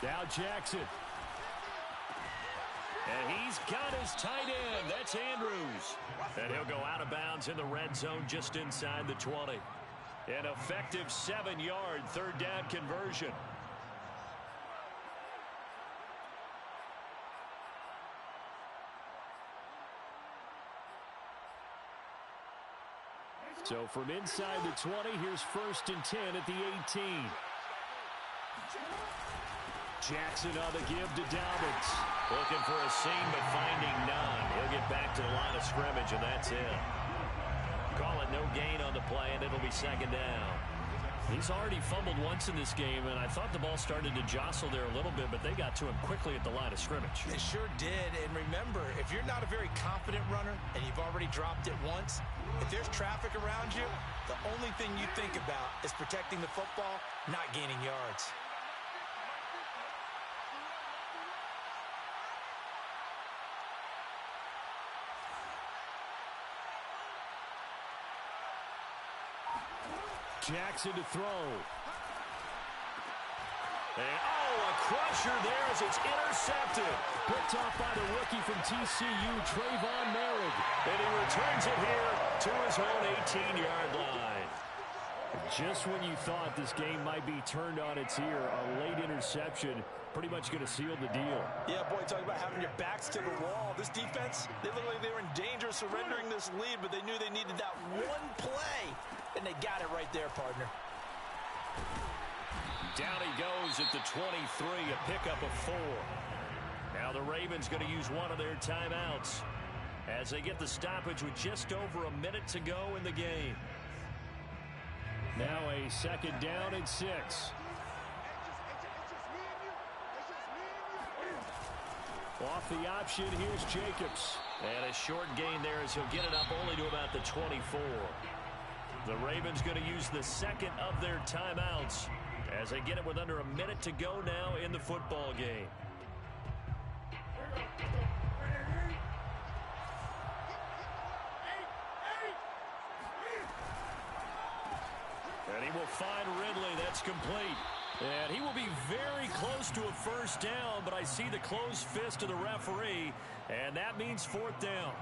[SPEAKER 4] Now Jackson.
[SPEAKER 1] And he's got his tight end. That's Andrews. And he'll go out of bounds in the red zone just inside the 20. An effective 7-yard 3rd down conversion.
[SPEAKER 4] So from inside the 20, here's 1st and 10 at the 18. Jackson on the give to Dobbins.
[SPEAKER 1] Looking for a seam, but finding none. He'll get back to the line of scrimmage, and that's it. Call it no gain on the play, and it'll be 2nd down.
[SPEAKER 4] He's already fumbled once in this game, and I thought the ball started to jostle there a little bit, but they got to him quickly at the line of scrimmage.
[SPEAKER 2] They sure did, and remember, if you're not a very confident runner and you've already dropped it once, if there's traffic around you, the only thing you think about is protecting the football, not gaining yards.
[SPEAKER 4] Jackson to throw.
[SPEAKER 1] And, a crusher there as it's intercepted.
[SPEAKER 4] Picked off by the rookie from TCU, Trayvon Merritt.
[SPEAKER 1] And he returns it here to his own 18-yard line.
[SPEAKER 4] Just when you thought this game might be turned on its ear, a late interception pretty much going to seal the deal.
[SPEAKER 2] Yeah, boy, talk about having your backs to the wall. This defense, they look like they were in danger of surrendering this lead, but they knew they needed that one play, and they got it right there, partner.
[SPEAKER 4] Down he goes at the 23, a pickup of 4. Now the Ravens going to use one of their timeouts as they get the stoppage with just over a minute to go in the game. Now a second down and 6. Off the option, here's Jacobs. And a short gain there as he'll get it up only to about the 24. The Ravens going to use the second of their timeouts as they get it with under a minute to go now in the football game. And he will find Ridley. That's complete. And he will be very close to a first down, but I see the closed fist of the referee, and that means 4th down.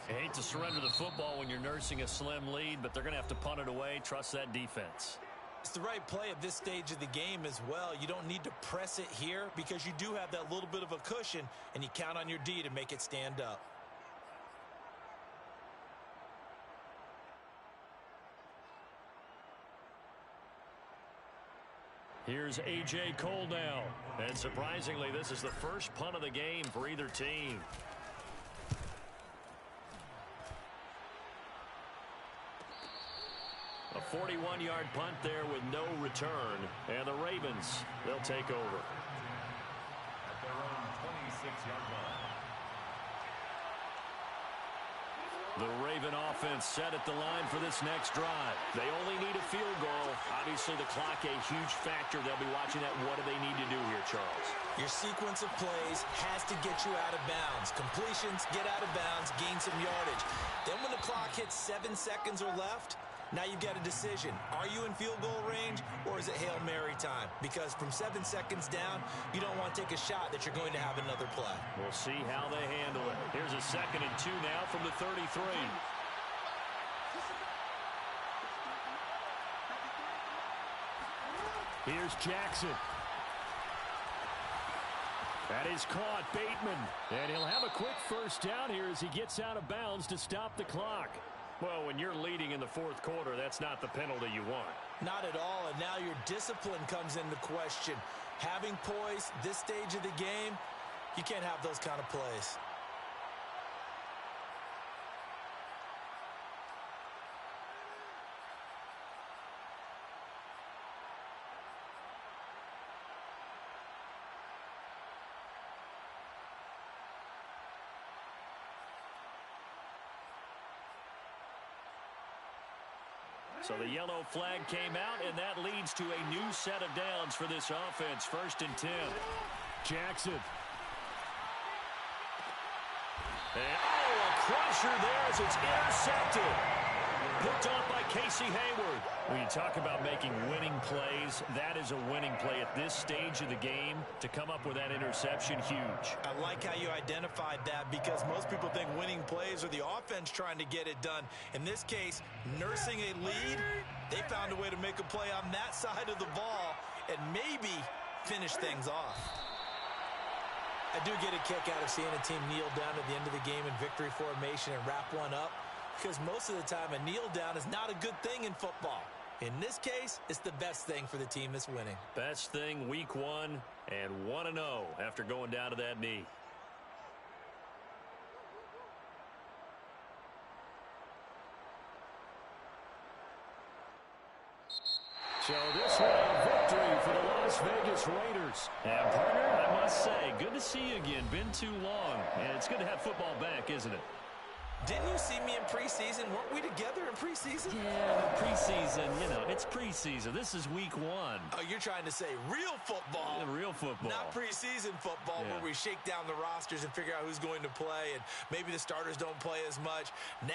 [SPEAKER 4] I hate to surrender the football when you're nursing a slim lead, but they're going to have to punt it away. Trust that defense.
[SPEAKER 2] It's the right play at this stage of the game as well. You don't need to press it here because you do have that little bit of a cushion, and you count on your D to make it stand up.
[SPEAKER 4] Here's A.J. Cole now. And surprisingly, this is the first punt of the game for either team. A 41-yard punt there with no return. And the Ravens, they'll take over.
[SPEAKER 3] At their own 26-yard line.
[SPEAKER 4] The Raven offense set at the line for this next drive. They only need a field goal. Obviously, the clock a huge factor. They'll be watching that. What do they need to do here, Charles?
[SPEAKER 2] Your sequence of plays has to get you out of bounds. Completions, get out of bounds, gain some yardage. Then when the clock hits 7 seconds or left, now you've got a decision. Are you in field goal range, or is it Hail Mary time? Because from 7 seconds down, you don't want to take a shot that you're going to have another play.
[SPEAKER 4] We'll see how they handle it. Here's a 2nd and 2 now from the 33. Here's Jackson. That is caught, Bateman. And he'll have a quick first down here as he gets out of bounds to stop the clock. Well, when you're leading in the 4th quarter, that's not the penalty you want.
[SPEAKER 2] Not at all, and now your discipline comes into question. Having poise this stage of the game, you can't have those kind of plays.
[SPEAKER 4] So the yellow flag came out, and that leads to a new set of downs for this offense. 1st and 10. Jackson. And, a crusher there as it's intercepted. Picked off by Casey Hayward. When you talk about making winning plays, that is a winning play at this stage of the game. To come up with that interception, huge.
[SPEAKER 2] I like how you identified that because most people think winning plays are the offense trying to get it done. In this case, nursing a lead, they found a way to make a play on that side of the ball and maybe finish things off. I do get a kick out of seeing a team kneel down at the end of the game in victory formation and wrap one up, because most of the time a kneel down is not a good thing in football. In this case, it's the best thing for the team that's winning.
[SPEAKER 4] Best thing week 1 and 1-0 after going down to that knee. So this one a victory for the Las Vegas Raiders. And partner, I must say, good to see you again. Been too long. And it's good to have football back, isn't it?
[SPEAKER 2] Didn't you see me in preseason? Weren't we together in preseason?
[SPEAKER 4] Yeah, preseason, it's preseason. This is week 1.
[SPEAKER 2] Oh, you're trying to say real football.
[SPEAKER 4] Yeah, real football.
[SPEAKER 2] Not preseason football where we shake down the rosters and figure out who's going to play, and maybe the starters don't play as much. Now